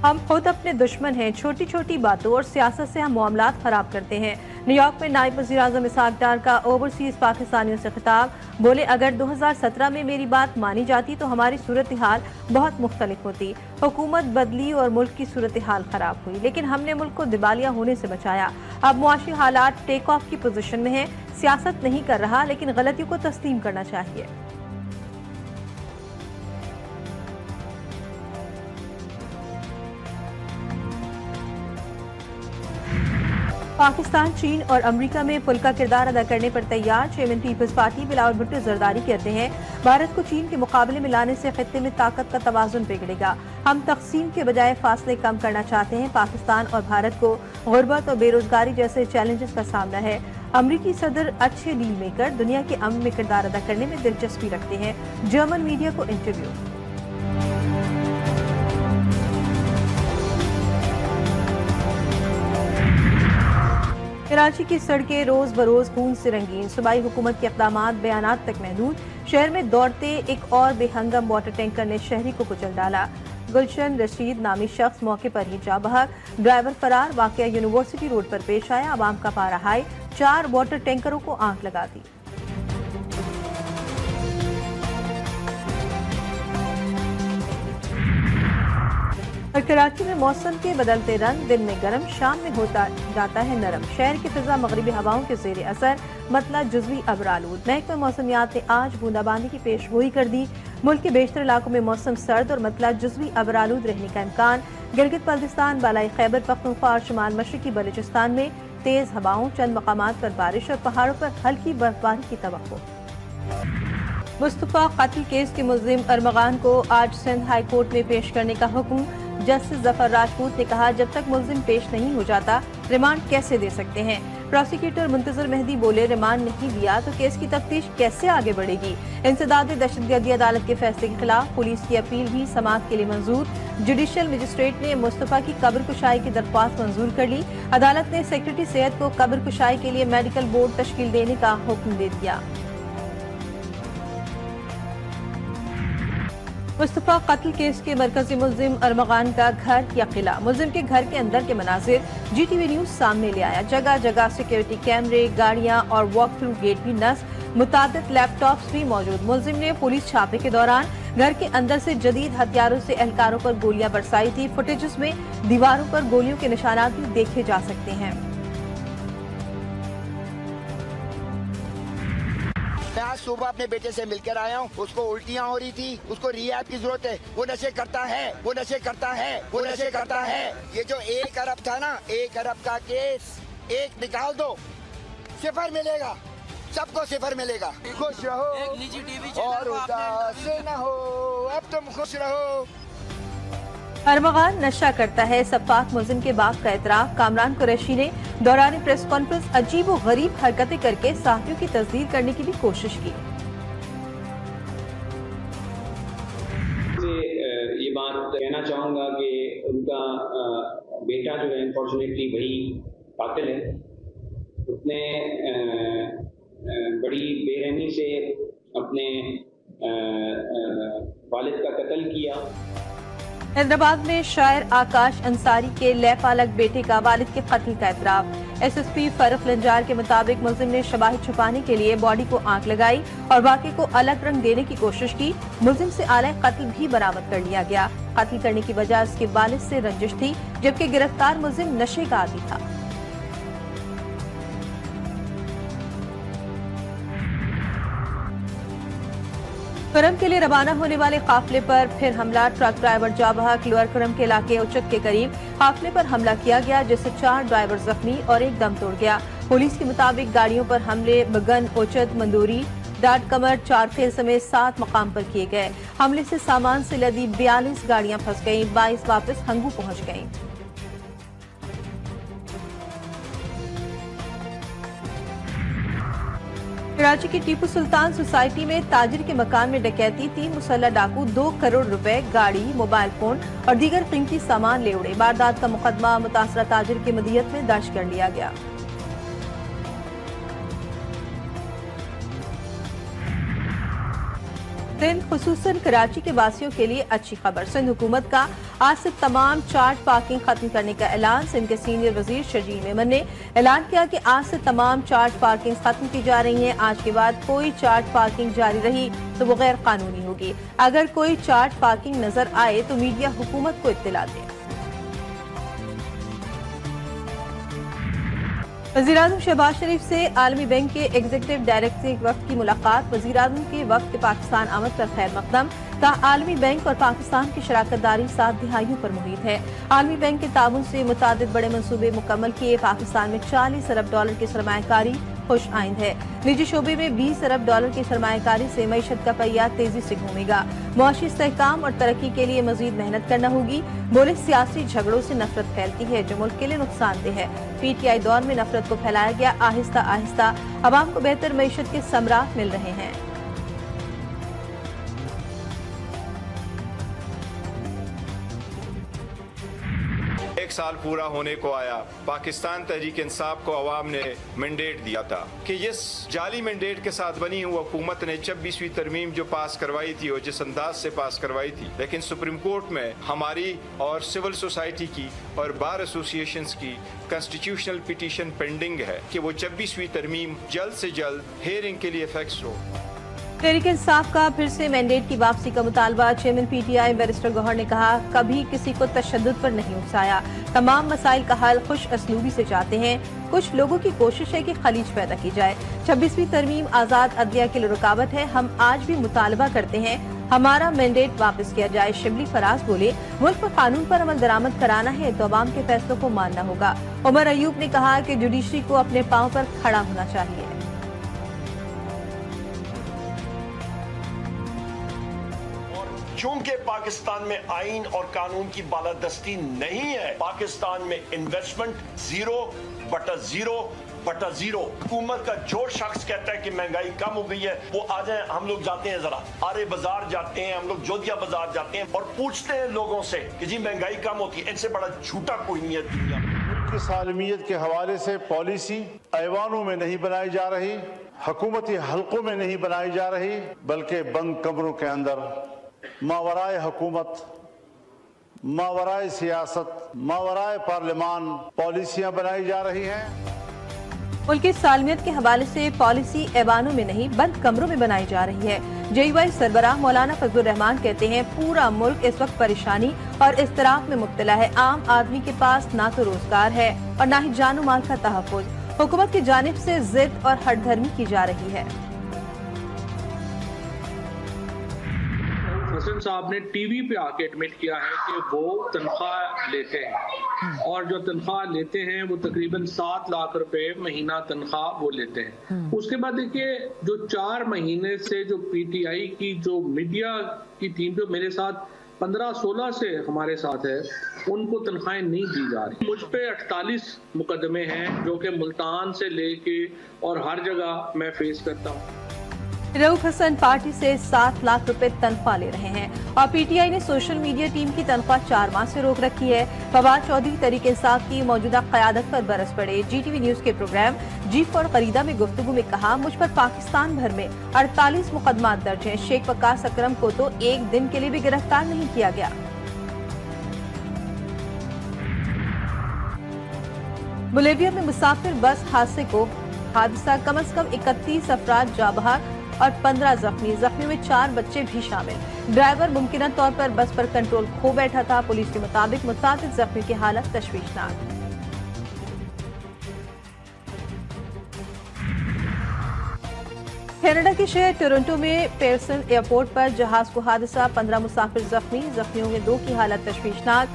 हम खुद अपने दुश्मन हैं। छोटी छोटी बातों और सियासत से हम मामलात खराब करते हैं। न्यूयॉर्क में नायब वज़ीर आज़म इसहाक डार का ओवरसीज पाकिस्तानियों से खिताब। बोले, अगर 2017 में मेरी बात मानी जाती तो हमारी सूरत हाल बहुत मुख्तलिफ होती। हुकूमत बदली और मुल्क की सूरत हाल खराब हुई, लेकिन हमने मुल्क को दिवालिया होने से बचाया। अब मुआशी हालात टेक ऑफ की पोजीशन में है। सियासत नहीं कर रहा, लेकिन गलतियों को तस्लीम करना चाहिए। पाकिस्तान, चीन और अमेरिका में पुल का किरदार अदा करने पर तैयार। Chairman peoples party Bilawal Bhutto Zardari कहते हैं, भारत को चीन के मुकाबले में लाने से खित्ते में ताकत का तवाजुन बिगड़ेगा। हम तकसीम के बजाय फासले कम करना चाहते हैं। पाकिस्तान और भारत को गुर्बत और बेरोजगारी जैसे चैलेंजेस का सामना है। अमरीकी सदर अच्छे डील मेकर, दुनिया के अमन में किरदार अदा करने में दिलचस्पी रखते हैं। जर्मन मीडिया को इंटरव्यू। कराची की सड़कें रोज बरोज खून से रंगीन। सूबाई हुकूमत के इक़दामात बयानात तक महदूद। शहर में दौड़ते एक और बेहंगम वाटर टैंकर ने शहरी को कुचल डाला। गुलशन रशीद नामी शख्स मौके पर ही जा बहक, ड्राइवर फरार। वाकया यूनिवर्सिटी रोड पर पेश आया। आवाम का पारा हाई, 4 वाटर टैंकरों को आग लगा दी। और कराची में मौसम के बदलते रंग, दिन में गर्म, शाम में होता जाता है नरम। शहर की फिजा मगरिबी हवाओं के जेर असर, मतला जुज़वी अबरालूद। महकमा मौसमियात ने आज बूंदाबांदी की पेश गोई कर दी। मुल्क के बेशतर इलाकों में मौसम सर्द और मतला जुज़वी अबरालूद रहने का इम्कान। गिलगित बल्तिस्तान, बालाई खैबर पख्तूनख्वा और शुमाल मशरकी बलूचिस्तान में तेज हवाओं, चंद मकामात पर बारिश और पहाड़ों पर हल्की बर्फबारी की तवक्को। मुस्तफा कत्ल केस के मुल्जिम अरमगान को आज सिंध हाई कोर्ट में पेश करने का हुक्म। जस्टिस जफर राजपूत ने कहा, जब तक मुल्जिम पेश नहीं हो जाता रिमांड कैसे दे सकते हैं। प्रोसिक्यूटर मुंतजर मेहदी बोले, रिमांड नहीं दिया तो केस की तफ्तीश कैसे आगे बढ़ेगी। इंसदाद दहशतगर्दी अदालत के फैसले के खिलाफ पुलिस की अपील भी समाअत के लिए मंजूर। जुडिशल मजिस्ट्रेट ने मुस्तफा की कब्र कुशाई की दरख्वास्त मंजूर कर ली। अदालत ने सेक्रेटरी सेहत को कब्र कुशाई के लिए मेडिकल बोर्ड तश्कील देने का हुक्म दे दिया। मुस्तफा कत्ल केस के मरकजी मुल्जिम अरमगान का घर या किला। मुल्जिम के घर के अंदर के मनाजिर GTV न्यूज सामने ले आया। जगह जगह सिक्योरिटी कैमरे, गाड़ियां और वॉक थ्रू गेट भी नस्ब। मुतादिद लैपटॉप्स भी मौजूद। मुल्जिम ने पुलिस छापे के दौरान घर के अंदर से जदीद हथियारों से एहलकारों पर गोलियां बरसाई थी। फुटेजेस में दीवारों पर गोलियों के निशानात भी देखे जा सकते हैं। मैं आज सुबह अपने बेटे से मिलकर आया हूँ। उसको उल्टियाँ हो रही थी, उसको रिहैब की जरूरत है। वो नशे करता है, वो नशे करता है, वो नशे करता है। ये जो 1 अरब था ना, 1 अरब का केस, 1 निकाल दो, 0 मिलेगा, सबको 0 मिलेगा। खुश रहो एक निजी टीवी और उदास न हो, अब तुम खुश रहो। अरमगान नशा करता है, सफाक मुल्जिम के बाप का एतराफ। कामरान कुरैशी ने दौरान प्रेस कॉन्फ्रेंस अजीब व गरीब हरकतें करके साथियों की तस्दीर करने की भी कोशिश की। ये बात कहना चाहूँगा कि उनका बेटा जो है अनफॉर्चुनेटली वही कातिल है। उसने बड़ी बेरहमी से अपने वालिद का कत्ल किया। हैदराबाद में शायर आकाश अंसारी के लैपालक बेटे का वालिद के कत्ल का एतराफ। SSP फरुख लंजार के मुताबिक मुल्जिम ने शवाहिद छुपाने के लिए बॉडी को आग लगाई और वाक़े को अलग रंग देने की कोशिश की। मुल्जिम से आला कत्ल भी बरामद कर लिया गया। कत्ल करने की वजह उसके वालिद से रंजिश थी, जबकि गिरफ्तार मुल्जिम नशे का आदी था। करम के लिए रवाना होने वाले काफिले पर फिर हमला। ट्रक ड्राइवर जा बहक। लोअर करम के इलाके उचक के करीब काफिले पर हमला किया गया, जिससे 4 ड्राइवर जख्मी और 1 दम तोड़ गया। पुलिस के मुताबिक गाड़ियों पर हमले बगन, ओचत, मंदूरी, डाट कमर, चारखेल समेत 7 मकाम पर किए गए। हमले से सामान से लदी 42 गाड़ियां फंस गईं, 22 वापस हंगू पहुंच गईं। कराची की टीपू सुल्तान सोसाइटी में ताजिर के मकान में डकैती। 3 मुसल्लह डाकू 2 करोड़ रुपए, गाड़ी, मोबाइल फोन और दीगर कीमती सामान ले उड़े। वारदात का मुकदमा मुतासरा ताजिर की मदियत में दर्ज कर लिया गया। सिंध खुसूसन कराची के वासियों के लिए अच्छी खबर। सिंध हुकूमत का आज से तमाम चार्ज पार्किंग खत्म करने का ऐलान। सिंध के सीनियर वजीर शजील मेमन ने ऐलान किया कि आज से तमाम चार्ज पार्किंग खत्म की जा रही हैं। आज के बाद कोई चार्ज पार्किंग जारी रही तो वो गैर कानूनी होगी। अगर कोई चार्ज पार्किंग नजर आए तो मीडिया हुकूमत को इत्तला दे। वज़ीर-ए-आज़म शहबाज शरीफ से आलमी बैंक के एग्जीक्यूटिव डायरेक्टर से एक वक्त की मुलाकात। वज़ीर-ए-आज़म के वक्त पाकिस्तान आमद पर खैर मकदम। कहा आलमी बैंक और पाकिस्तान की शराकत दारी 7 दिहाइयों पर मुहित है। आलमी बैंक के ताउन से मुतादिद बड़े मंसूबे मुकम्मल किए। पाकिस्तान में $40 अरब की सरमायाकारी खुश आइंद है। निजी शोबे में $20 अरब की सरमायाकारी से मईशत का पहिया तेजी से घूमेगा। मुआशी इस्तेहकाम और तरक्की के लिए मजीद मेहनत करना होगी। बोले सियासी झगड़ों से नफरत फैलती है जो मुल्क के लिए नुकसानदेह है। PTI दौर में नफरत को फैलाया गया। आहिस्ता आहिस्ता अवाम को बेहतर मईशत के समरात मिल रहे हैं। एक साल पूरा होने को आया। पाकिस्तान तहरीक इंसाफ को अवाम ने मैंडेट दिया था कि इस जाली मैंडेट के साथ बनी हुई हुकूमत ने 26वीं तरमीम जो पास करवाई थी और जिस अंदाज से पास करवाई थी, लेकिन सुप्रीम कोर्ट में हमारी और सिविल सोसाइटी की और बार एसोसिएशंस की कॉन्स्टिट्यूशनल पिटीशन पेंडिंग है कि वो 26वीं तरमीम जल्द से जल्द हेयरिंग के लिए फिक्स हो। तहरीक इंसाफ का फिर से मैंडेट की वापसी का मुतालबा। चेयरमैन PTI बैरिस्टर गौहर ने कहा कभी किसी को तशद्दुद पर नहीं उकसाया। तमाम मसाइल का हल खुश असलूबी से चाहते हैं। कुछ लोगों की कोशिश है कि खलीज पैदा की जाए। 26वीं तरमीम आजाद अदलिया के लिए रुकावट है। हम आज भी मुतालबा करते हैं हमारा मैंडेट वापस किया जाए। शिबली फराज बोले मुल्क में कानून पर अमल दरामद कराना है तो अवाम के फैसलों को मानना होगा। उमर अयूब ने कहा कि जुडिशरी को अपने पांव पर खड़ा होना चाहिए। चूंकि पाकिस्तान में आईन और कानून की बालादस्ती नहीं है, पाकिस्तान में इन्वेस्टमेंट 0/0/0। हुकूमत का जो शख्स कहता है कि महंगाई कम हो गई है वो आ जाए। हम लोग जाते हैं जरा आरे बाजार जाते हैं, हम लोग जोधिया बाजार जाते हैं और पूछते हैं लोगों से कि जी महंगाई कम होती है। इनसे बड़ा झूठा कोई नहीं है दुनिया में। मुल्क की सालमियत के हवाले से पॉलिसी ऐवानों में नहीं बनाई जा रही, हुकूमती हल्कों में नहीं बनाई जा रही, बल्कि बंद कमरों के अंदर मावराए हुकूमत, मावराए सियासत, मावराए पार्लिमान पॉलिसियां बनाई जा रही हैं। मुल्क की सालमियत के हवाले से पॉलिसी ऐवानों में नहीं बंद कमरों में बनाई जा रही है। JUI सरबराह मौलाना फजलुर रहमान कहते हैं पूरा मुल्क इस वक्त परेशानी और इज़्तिराब में मुब्तला है। आम आदमी के पास ना तो रोजगार है और ना ही जानो माल का तहफ़्फ़ुज़। हुकूमत की जानिब से जिद और हठधर्मी की जा रही है। हसन साहब ने टीवी पे आके एडमिट किया है कि वो तनख्वाह लेते हैं और जो तनख्वाह लेते हैं वो तकरीबन 7 लाख रुपए महीना तनख्वाह वो लेते हैं। उसके बाद देखिए जो 4 महीने से जो PTI की जो मीडिया की टीम जो मेरे साथ 15-16 से हमारे साथ है उनको तनख्वाहें नहीं दी जा रही। मुझ पे 48 मुकदमे हैं जो कि मुल्तान से लेके और हर जगह मैं फेस करता हूँ। रऊफ हसन पार्टी से 7 लाख रुपए तनख्वाह ले रहे हैं और PTI ने सोशल मीडिया टीम की तनख्वाह 4 माह से रोक रखी है। फवाद चौधरी तहरीक इंसाफ की मौजूदा क़यादत पर बरस पड़े। GTV न्यूज के प्रोग्राम G4 ख़रीदा में गुफ्तगू में कहा मुझ पर पाकिस्तान भर में 48 मुकदमात दर्ज हैं। शेख वकास अकरम को तो एक दिन के लिए भी गिरफ्तार नहीं किया गया। बोलिविया में मुसाफिर बस हादसा कम से कम 31 अफराद जाँ बहक और 15 जख्मी। जख्मियों में 4 बच्चे भी शामिल। ड्राइवर मुमकिन तौर पर बस पर कंट्रोल खो बैठा था। पुलिस के मुताबिक मुताबिक जख्मियों की हालत तशवीशनाक। कनाडा के शहर टोरंटो में पेयरसन एयरपोर्ट पर जहाज को हादसा, 15 मुसाफिर जख्मी। जख्मियों में 2 की हालत तशवीशनाक।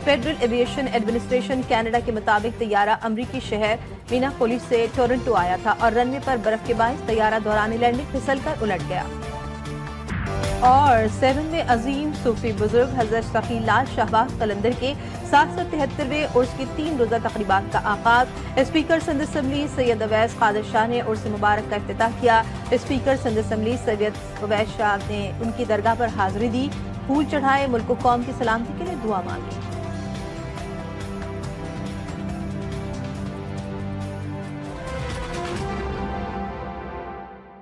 फेडरल एविएशन एडमिनिस्ट्रेशन कनाडा के मुताबिक तैयारा अमरीकी शहर मिनापोलिस से टोरंटो आया था और रनवे पर बर्फ के बायस तैयारा दौरान लैंडिंग फिसलकर उलट गया। और 7 में अजीम सूफी बुजुर्ग हजरत सखी लाल शाहबाज कलंदर के 773वें उर्स की 3 रोजा तकरीबात का आगाज। स्पीकर सिंध असम्बली सैयद अवैस कादिर शाह ने उर्स मुबारक का इफ्तिताह किया। स्पीकर सिंध असम्बली सैयद अवैस शाह ने उनकी दरगाह पर हाजिरी दी, फूल चढ़ाए, मुल्क कौम की सलामती के लिए दुआ मांगी।